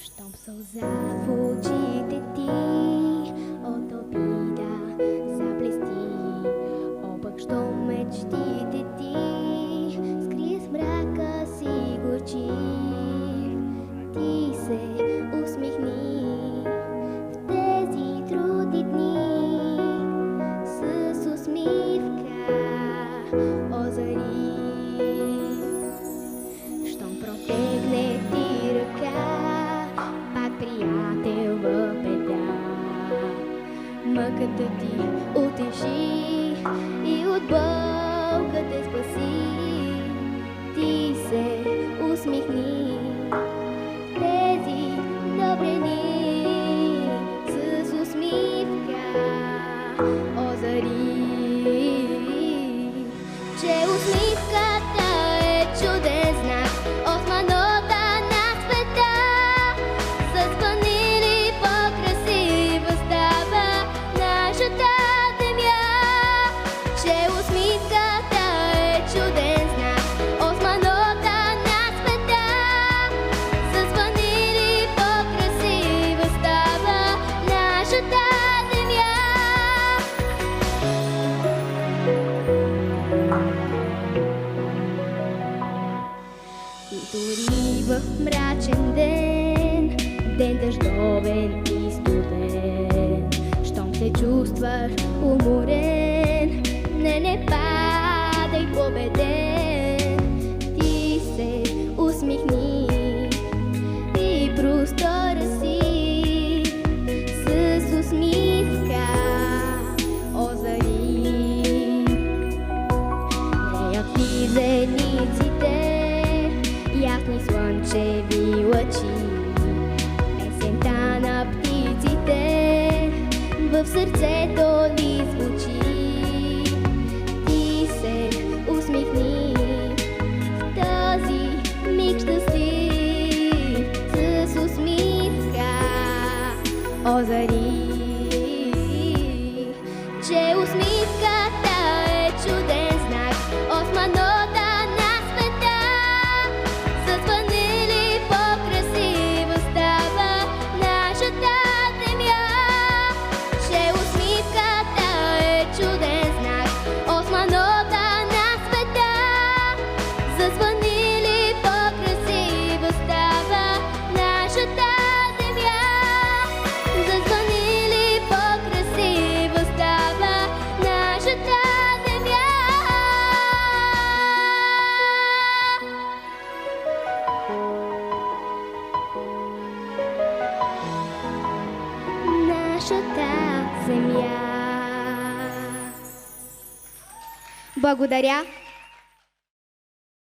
Щом сълза в очите ти от обида заблести, обак щом мечтите ти скрие с мрака си горчив, ти се усмихни в тези трудни дни с усмивка озари. Щом протегне ти ръка, приятел в беда, мъката ти утеши и от болка те спаси. Ти се усмихни тези добри дни с усмивка озари, че усмивката е чуден знак, османота на света. Зазвънили по-красива става нашата земя, че усмивката е чуден знак, османота на света. Зазвънили по-красива става нашата земя. И дори в мрачен ден, ден дъждовен и студен, щом се чувстваш уморен, не падай победен. Ти се усмихни и простора си с усмивка озари. Някакви зениците, ясни слънчеви лъчи, песента на птиците в сърцето ни звучи. Ти се усмихни в този миг щастлив с усмивка озари, че усмивката е чуден знак, османота на света. Зазвънили по-красива става нашата земя, че усмивката е чуден знак, османота на света. Зазвънили по-красива става нашата земя. Зазвънили по-красива става нашата земя. Нашата земя. Благодаря.